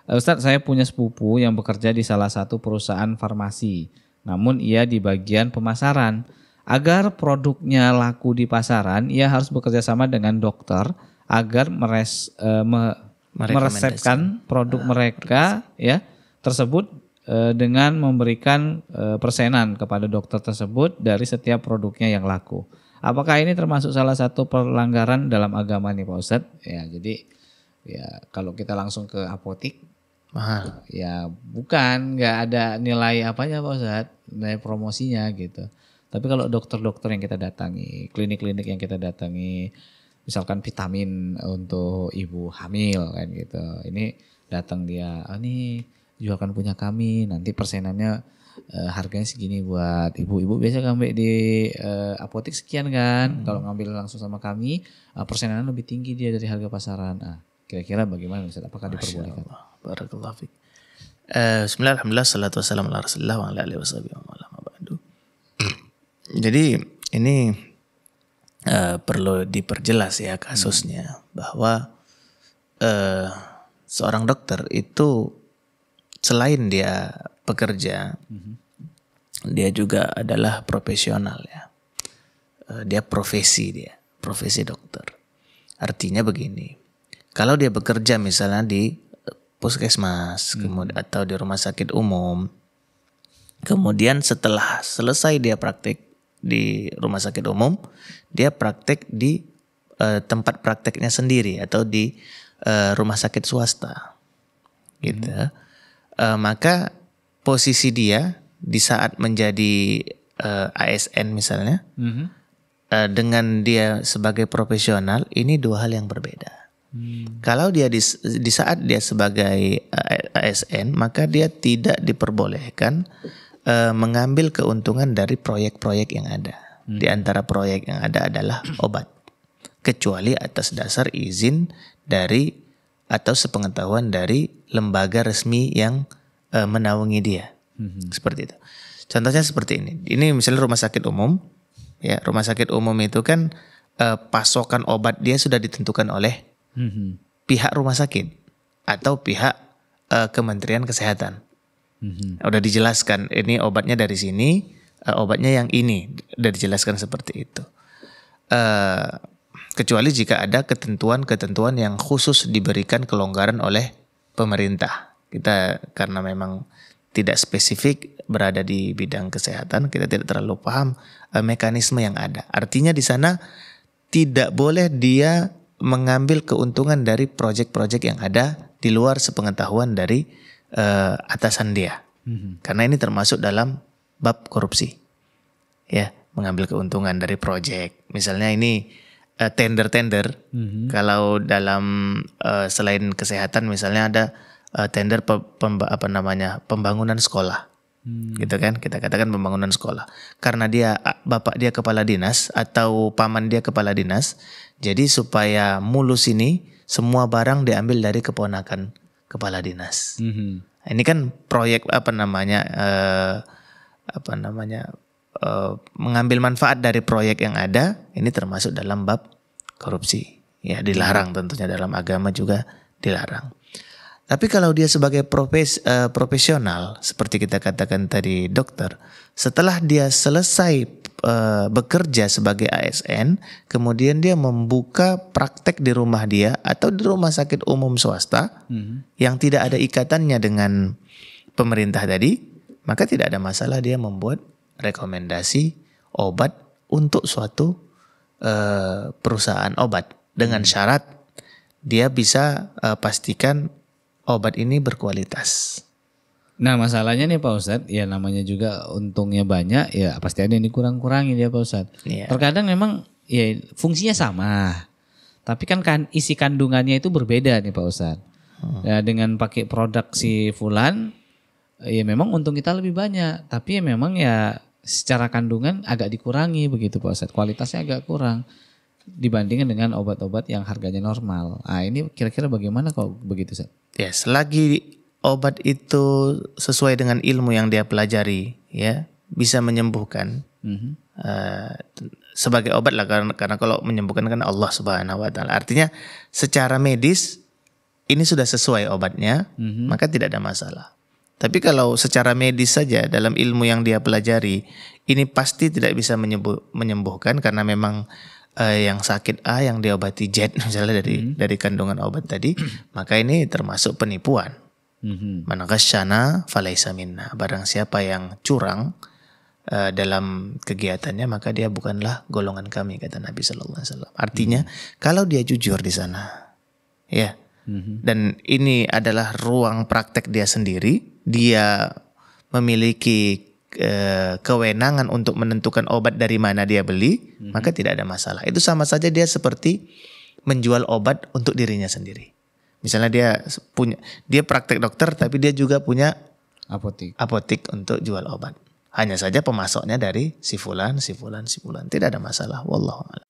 Ustadz, saya punya sepupu yang bekerja di salah satu perusahaan farmasi. Namun ia di bagian pemasaran. Agar produknya laku di pasaran, ia harus bekerja sama dengan dokter agar meresepkan produk mereka ya tersebut dengan memberikan persenan kepada dokter tersebut dari setiap produknya yang laku. Apakah ini termasuk salah satu pelanggaran dalam agama nih Pak Ustadz? Ya, jadi ya kalau kita langsung ke apotik Mahal. ya bukan, nggak ada nilai apanya Pak Ustadz, nilai promosinya gitu. Tapi kalau dokter-dokter yang kita datangi, klinik-klinik yang kita datangi, misalkan vitamin untuk ibu hamil kan gitu. Ini datang dia, ini jualkan punya kami, nanti persenannya harganya segini buat ibu-ibu. Biasa ngambil di apotek sekian kan, kalau ngambil langsung sama kami persenannya lebih tinggi dia dari harga pasaran. Kira-kira bagaimana Ustaz? Apakah diperbolehkan? Barakallahu fiik. Bismillah, alhamdulillah, salatu wassalamu ala rasulillah wa ala alihi washabihi wa ala ba'du. Jadi ini perlu diperjelas ya kasusnya bahwa seorang dokter itu selain dia pekerja, dia juga adalah profesional ya. Dia profesi dokter. Artinya begini. Kalau dia bekerja misalnya di puskesmas kemudian atau di rumah sakit umum, kemudian setelah selesai dia praktek di rumah sakit umum, dia praktek di tempat prakteknya sendiri atau di rumah sakit swasta, gitu. Maka posisi dia di saat menjadi ASN misalnya, dengan dia sebagai profesional, ini dua hal yang berbeda. Kalau dia di saat dia sebagai ASN, maka dia tidak diperbolehkan mengambil keuntungan dari proyek-proyek yang ada. Di antara proyek yang ada adalah obat, kecuali atas dasar izin dari atau sepengetahuan dari lembaga resmi yang menaungi dia. Seperti itu. Contohnya seperti ini. Ini misalnya rumah sakit umum. Ya, rumah sakit umum itu kan pasokan obat dia sudah ditentukan oleh pihak rumah sakit atau pihak Kementerian Kesehatan. Udah dijelaskan ini obatnya dari sini, obatnya yang ini, udah dijelaskan seperti itu. Kecuali jika ada ketentuan-ketentuan yang khusus diberikan kelonggaran oleh pemerintah. Kita karena memang tidak spesifik berada di bidang kesehatan, kita tidak terlalu paham mekanisme yang ada. Artinya di sana tidak boleh dia mengambil keuntungan dari proyek-proyek yang ada di luar sepengetahuan dari atasan dia. Karena ini termasuk dalam bab korupsi. Ya, mengambil keuntungan dari proyek. Misalnya ini tender-tender. Kalau dalam selain kesehatan misalnya ada tender pembangunan sekolah. Gitu kan, kita katakan pembangunan sekolah. Karena bapak dia kepala dinas atau paman dia kepala dinas, jadi supaya mulus ini semua barang diambil dari keponakan kepala dinas. Ini kan proyek mengambil manfaat dari proyek yang ada, ini termasuk dalam bab korupsi. Ya, dilarang tentunya, dalam agama juga dilarang. Tapi kalau dia sebagai profesional, seperti kita katakan tadi dokter, setelah dia selesai bekerja sebagai ASN, kemudian dia membuka praktek di rumah dia atau di rumah sakit umum swasta yang tidak ada ikatannya dengan pemerintah tadi, maka tidak ada masalah dia membuat rekomendasi obat untuk suatu perusahaan obat dengan syarat dia bisa pastikan obat ini berkualitas. Nah masalahnya nih Pak Ustadz, ya namanya juga untungnya banyak, ya pasti ada yang dikurang-kurangin ya Pak Ustadz. Iya. Terkadang memang ya fungsinya sama, tapi kan isi kandungannya itu berbeda nih Pak Ustadz. Ya, dengan pakai produk si fulan, ya memang untung kita lebih banyak, tapi ya memang ya secara kandungan agak dikurangi begitu Pak Ustadz. Kualitasnya agak kurang dibandingkan dengan obat-obat yang harganya normal. Ah ini kira-kira bagaimana kalau begitu Ustadz? Ya, selagi obat itu sesuai dengan ilmu yang dia pelajari, ya bisa menyembuhkan. Sebagai obat lah, karena kalau menyembuhkan kan Allah Subhanahu Wa Taala. Artinya secara medis ini sudah sesuai obatnya, maka tidak ada masalah. Tapi kalau secara medis saja dalam ilmu yang dia pelajari, ini pasti tidak bisa menyembuhkan karena memang yang sakit A yang diobati Z misalnya dari kandungan obat tadi, maka ini termasuk penipuan. Man ghasyana falaysa minna. Barang siapa yang curang dalam kegiatannya, maka dia bukanlah golongan kami, kata Nabi Sallallahu Alaihi Wasallam. Artinya kalau dia jujur di sana, ya, dan ini adalah ruang praktek dia sendiri, dia memiliki kewenangan untuk menentukan obat dari mana dia beli, maka tidak ada masalah. Itu sama saja dia seperti menjual obat untuk dirinya sendiri. Misalnya dia praktek dokter, tapi dia juga punya apotik untuk jual obat. Hanya saja pemasoknya dari si fulan. Tidak ada masalah. Wallahu a'lam.